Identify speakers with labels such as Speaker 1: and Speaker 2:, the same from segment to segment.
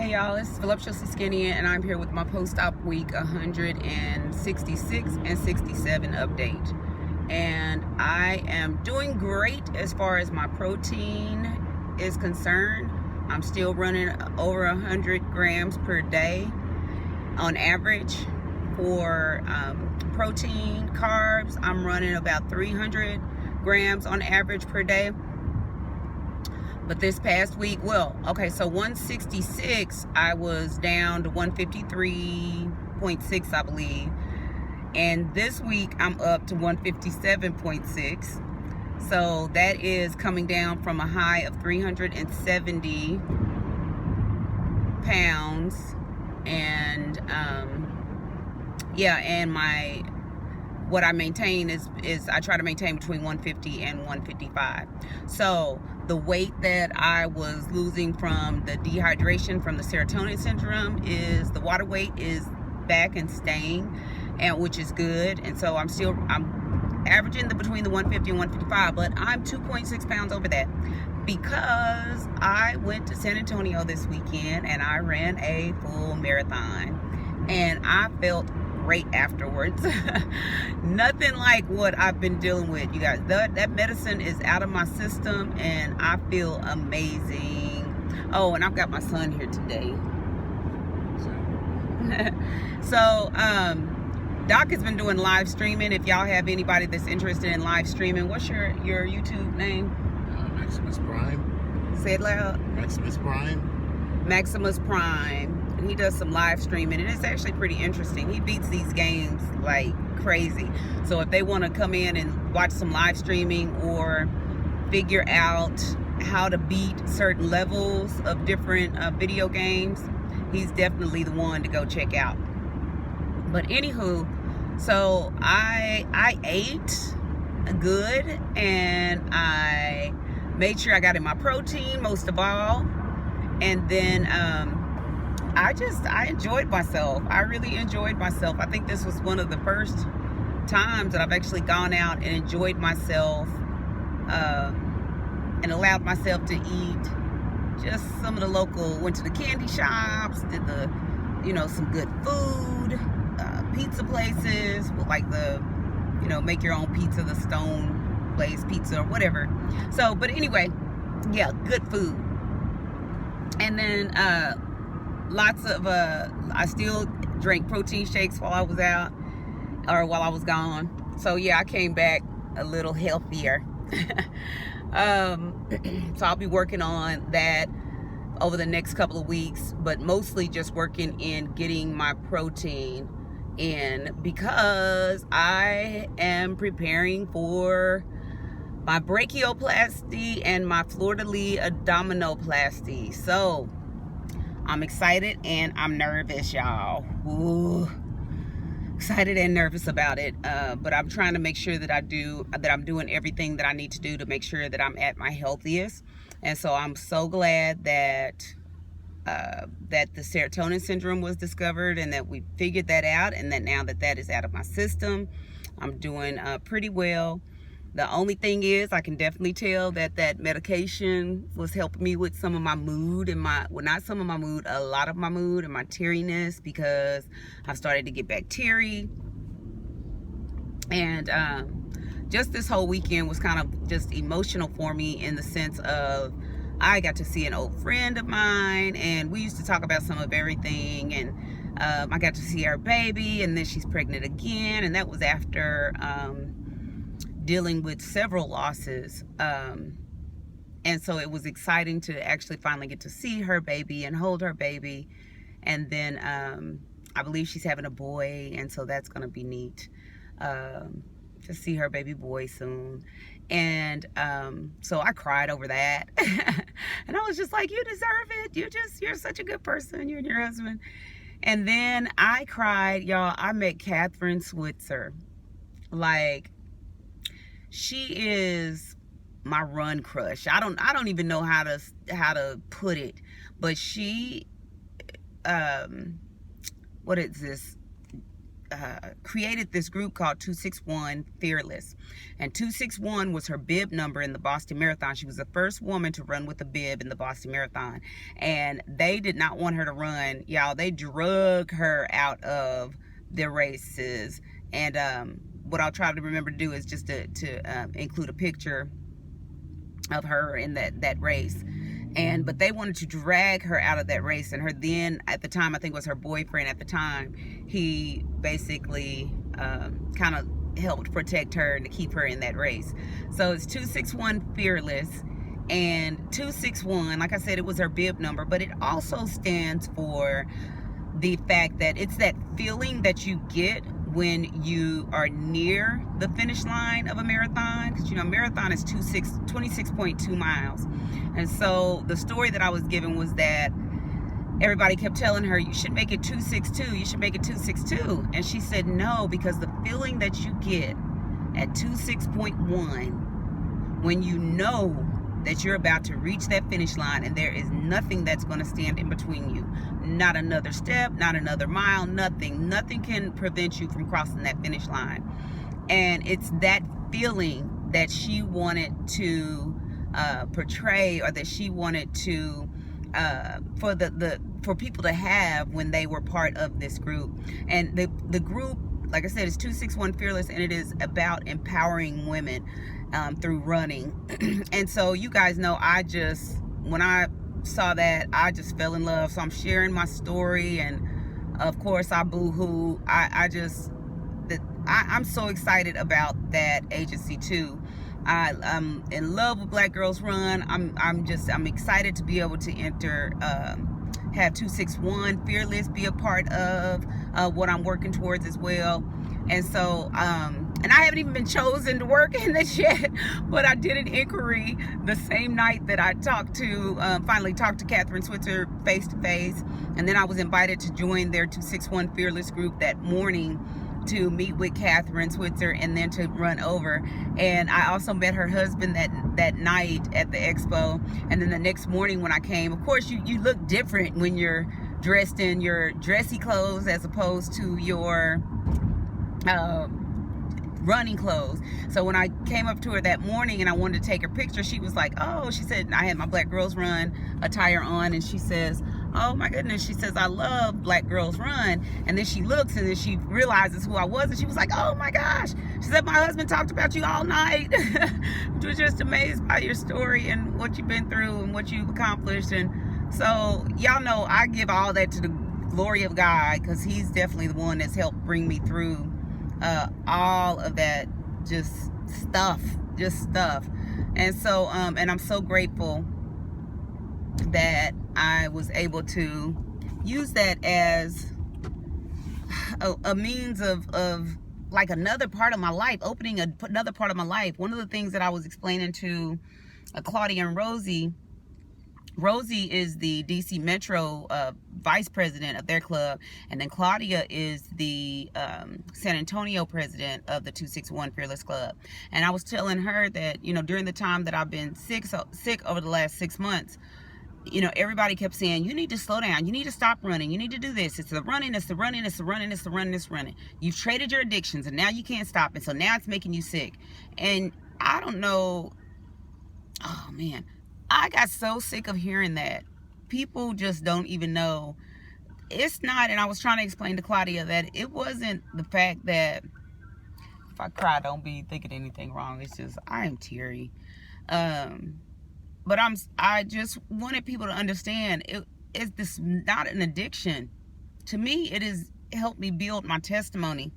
Speaker 1: Hey y'all, it's Voluptuously Skinny and I'm here with my post-op week 166 and 67 update. And I am doing great as far as my protein is concerned. I'm still running over 100 grams per day on average. For protein, carbs, I'm running about 300 grams on average per day. But this past week, so 166, I was down to 153.6, I believe. And this week, I'm up to 157.6. So that is coming down from a high of 370 pounds. And, what I maintain is I try to maintain between 150 and 155. So the weight that I was losing from the dehydration from the serotonin syndrome is the water weight is back and staying, and which is good. And so I'm averaging between the 150 and 155, but I'm 2.6 pounds over that because I went to San Antonio this weekend and I ran a full marathon and I felt great afterwards. Nothing like what I've been dealing with, you guys. That medicine is out of my system and I feel amazing. Oh, and I've got my son here today. So Doc has been doing live streaming. If y'all have anybody that's interested in live streaming, what's your YouTube name?
Speaker 2: Maximus Prime.
Speaker 1: Say it loud.
Speaker 2: Maximus Prime.
Speaker 1: Maximus Prime. And he does some live streaming, and it's actually pretty interesting. He beats these games like crazy. So if they want to come in and watch some live streaming or figure out how to beat certain levels of different video games, he's definitely the one to go check out. But anywho, so I ate good and I made sure I got in my protein most of all, and then I enjoyed myself. I really enjoyed myself. I think this was one of the first times that I've actually gone out and enjoyed myself and allowed myself to eat just some of the local, went to the candy shops, did some good food, pizza places, like the, make your own pizza, the Stone Place pizza or whatever. So, but anyway, yeah, good food. And then, I still drank protein shakes while I was out, or while I was gone. So yeah, I came back a little healthier. So I'll be working on that over the next couple of weeks, but mostly just working in getting my protein in because I am preparing for my brachioplasty and my fleur-de-lis abdominoplasty. So I'm excited and I'm nervous, y'all. Ooh, excited and nervous about it. But I'm trying to make sure that I'm doing everything that I need to do to make sure that I'm at my healthiest. And so I'm so glad that the serotonin syndrome was discovered and that we figured that out, and that now that is out of my system, I'm doing pretty well. The only thing is, I can definitely tell that medication was helping me with some of my mood and not some of my mood, a lot of my mood and my teariness, because I've started to get back teary. And just this whole weekend was kind of just emotional for me in the sense of I got to see an old friend of mine and we used to talk about some of everything, and I got to see her baby, and then she's pregnant again, and that was after dealing with several losses, and so it was exciting to actually finally get to see her baby and hold her baby. And then I believe she's having a boy, and so that's going to be neat to see her baby boy soon. And so I cried over that and I was just like, you deserve it, you're such a good person, you and your husband. And then I cried, y'all. I met Catherine Switzer. Like, she is my run crush. I don't even know how to put it, but she what is this? created this group called 261 Fearless. And 261 was her bib number in the Boston Marathon. She was the first woman to run with a bib in the Boston Marathon. And they did not want her to run. Y'all, they drug her out of their races. And what I'll try to remember to do is just to include a picture of her in that race. But they wanted to drag her out of that race, and her then, at the time, I think it was her boyfriend at the time, he basically kind of helped protect her and to keep her in that race. So it's 261 Fearless, and 261, like I said, it was her bib number, but it also stands for the fact that it's that feeling that you get when you are near the finish line of a marathon, because marathon is 26.2 miles. And so the story that I was given was that everybody kept telling her, you should make it 262, you should make it 262. And she said no, because the feeling that you get at 26.1, when you know that you're about to reach that finish line and there is nothing that's going to stand in between you, not another step, not another mile, nothing can prevent you from crossing that finish line. And it's that feeling that she wanted to portray, or that she wanted to for people to have when they were part of this group. And the group, like I said, is 261 Fearless, and it is about empowering women through running. And so you guys know, when I saw that, I just fell in love. So I'm sharing my story, and of course I boo-hoo. I'm so excited about that agency too. I'm in love with Black Girls Run. I'm excited to be able to enter, have 261 Fearless be a part of what I'm working towards as well. And so, and I haven't even been chosen to work in this yet, but I did an inquiry the same night that I finally talked to Catherine Switzer face to face. And then I was invited to join their 261 Fearless group that morning to meet with Catherine Switzer and then to run over. And I also met her husband that night at the expo. And then the next morning when I came, of course you look different when you're dressed in your dressy clothes as opposed to your running clothes. So when I came up to her that morning and I wanted to take her picture, she was like, oh, she said, I had my Black Girls Run attire on, and she says, oh my goodness, she says, I love Black Girls Run. And then she looks, and then she realizes who I was, and she was like, oh my gosh, she said, my husband talked about you all night. She was just amazed by your story and what you've been through and what you've accomplished. And so y'all know I give all that to the glory of God, because he's definitely the one that's helped bring me through all of that just stuff. And so and I'm so grateful that I was able to use that as a means of like another part of my life, opening another part of my life. One of the things that I was explaining to Claudia and Rosie is the DC Metro vice president of their club, and then Claudia is the San Antonio president of the 261 Fearless Club. And I was telling her that, during the time that I've been sick over the last 6 months, everybody kept saying, you need to slow down, you need to stop running, you need to do this, it's the running. You've traded your addictions and now you can't stop it, so now it's making you sick. And I don't know, oh man, I got so sick of hearing that. People just don't even know. It's not, and I was trying to explain to Claudia that it wasn't the fact that, if I cry, don't be thinking anything wrong. It's just, I am teary. But I just wanted people to understand, it's this not an addiction. To me, it has helped me build my testimony.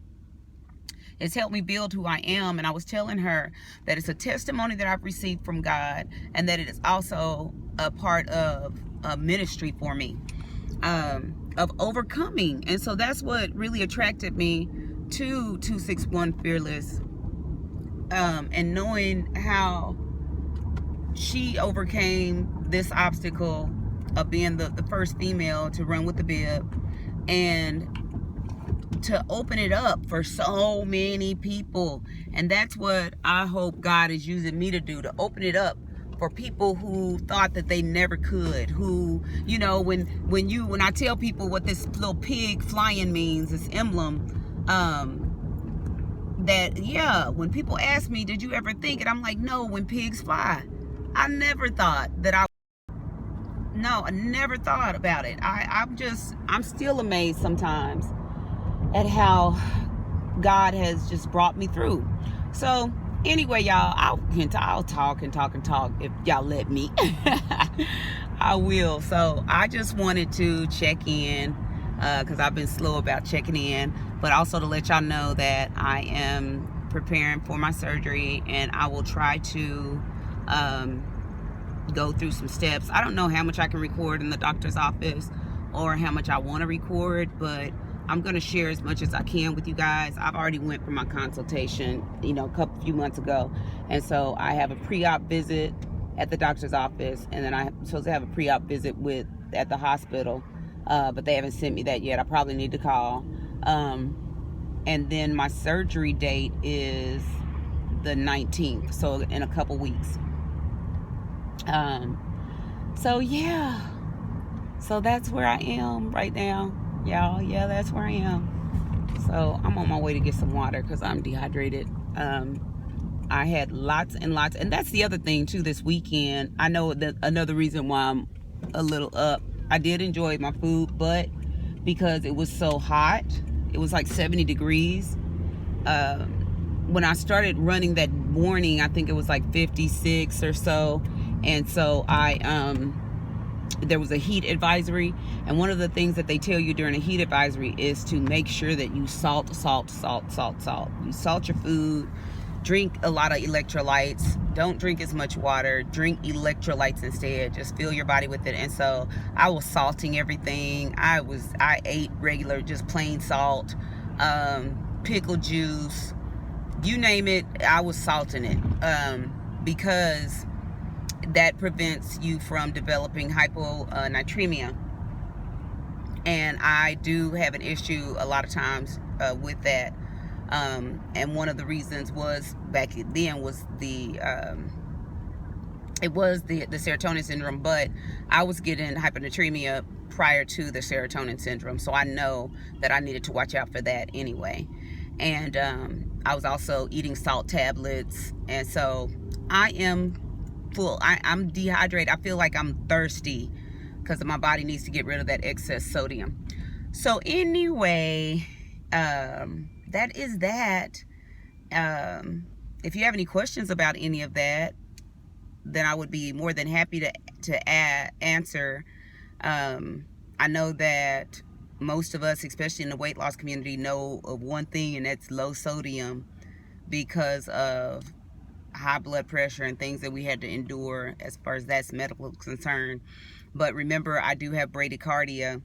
Speaker 1: It's helped me build who I am. And I was telling her that it's a testimony that I've received from God, and that it is also a part of a ministry for me, of overcoming. And so that's what really attracted me to 261 Fearless, and knowing how she overcame this obstacle of being the first female to run with the bib, and to open it up for so many people. And that's what I hope God is using me to do, to open it up for people who thought that they never could, who, when I tell people what this little pig flying means, this emblem, that, yeah, when people ask me, did you ever think it? I'm like, no, when pigs fly. I never thought that I never thought about it. I'm still amazed sometimes at how God has just brought me through. So anyway, y'all, I'll talk and talk and talk if y'all let me. I will. So I just wanted to check in because I've been slow about checking in, but also to let y'all know that I am preparing for my surgery, and I will try to go through some steps. I don't know how much I can record in the doctor's office or how much I want to record, but I'm going to share as much as I can with you guys. I've already went for my consultation, a few months ago. And so I have a pre-op visit at the doctor's office, and then I'm supposed to have a pre-op visit at the hospital. But they haven't sent me that yet. I probably need to call. And then my surgery date is the 19th, so in a couple weeks. So yeah. So that's where I am right now, y'all. Yeah, that's where I am. So I'm on my way to get some water because I'm dehydrated. I had lots and lots, and that's the other thing too this weekend. I know that another reason why I'm a little up. I did enjoy my food, but because it was so hot, it was like 70 degrees. When I started running that morning, I think it was like 56 or so. And so there was a heat advisory. And one of the things that they tell you during a heat advisory is to make sure that you salt. You salt your food, drink a lot of electrolytes. Don't drink as much water. Drink electrolytes instead. Just fill your body with it. And so I was salting everything. I ate regular, just plain salt, pickle juice, you name it. I was salting it because that prevents you from developing hyponatremia. And I do have an issue a lot of times with that. And one of the reasons was back then was the serotonin syndrome, but I was getting hyponatremia prior to the serotonin syndrome, so I know that I needed to watch out for that anyway. And I was also eating salt tablets, and so I am full. I'm dehydrated. I feel like I'm thirsty because my body needs to get rid of that excess sodium. So anyway, that is that. If you have any questions about any of that, then I would be more than happy to answer. I know that most of us, especially in the weight loss community, know of one thing, and that's low sodium because of high blood pressure and things that we had to endure as far as that's medical concern. But remember, I do have bradycardia,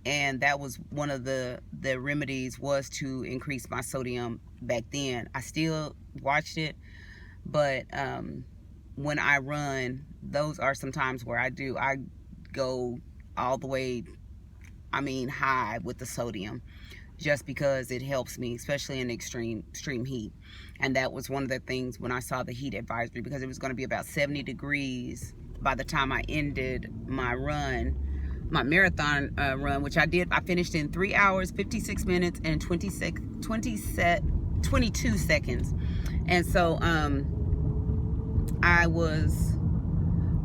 Speaker 1: and that was one of the remedies was to increase my sodium back then. I still watched it, but when I run, those are some times where I go all the way, high with the sodium, just because it helps me, especially in extreme heat. And that was one of the things when I saw the heat advisory, because it was going to be about 70 degrees by the time I ended my marathon run, which I did. I finished in 3 hours, 56 minutes, and 22 seconds. And so I was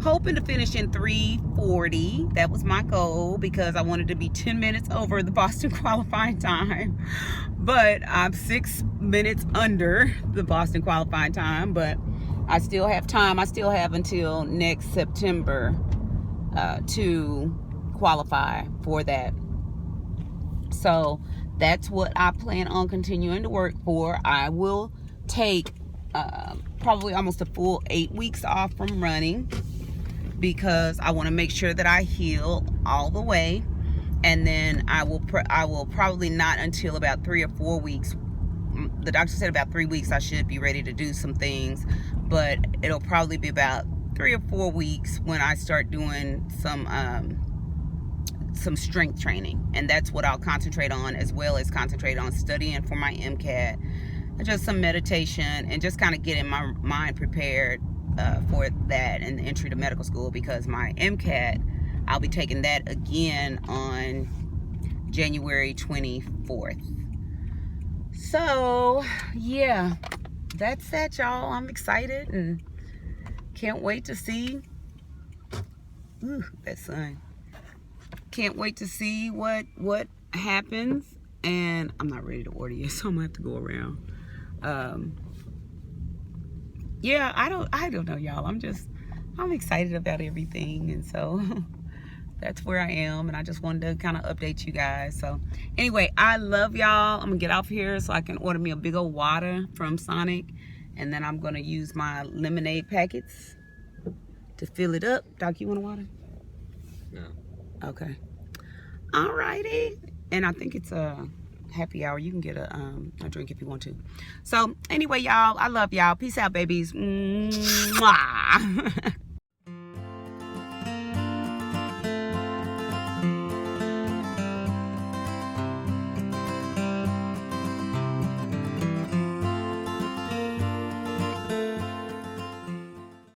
Speaker 1: hoping to finish in 3:40. That was my goal because I wanted to be 10 minutes over the Boston qualifying time. But I'm 6 minutes under the Boston qualifying time, but I still have time. I still have until next September to qualify for that. So that's what I plan on continuing to work for. I will take probably almost a full 8 weeks off from running because I want to make sure that I heal all the way. And then I will probably not until about 3 or 4 weeks. The doctor said about 3 weeks I should be ready to do some things, but it'll probably be about 3 or 4 weeks when I start doing some strength training. And that's what I'll concentrate on, as well as concentrate on studying for my MCAT, and just some meditation, and just kind of getting my mind prepared for that and the entry to medical school, because my MCAT, I'll be taking that again on January 24th. So yeah, that's that, y'all. I'm excited and can't wait to see. Ooh, that sun. Can't wait to see what happens. And I'm not ready to order yet, so I'm gonna have to go around. Yeah, I don't know, y'all. I'm excited about everything, and so that's where I am, and I just wanted to kind of update you guys. So anyway, I love y'all. I'm gonna get off here so I can order me a big old water from Sonic, and then I'm gonna use my lemonade packets to fill it up. Doc, you want a water?
Speaker 2: No.
Speaker 1: Okay. Alrighty. And I think it's a happy hour. You can get a drink if you want to. So anyway, y'all, I love y'all. Peace out, babies. Mwah.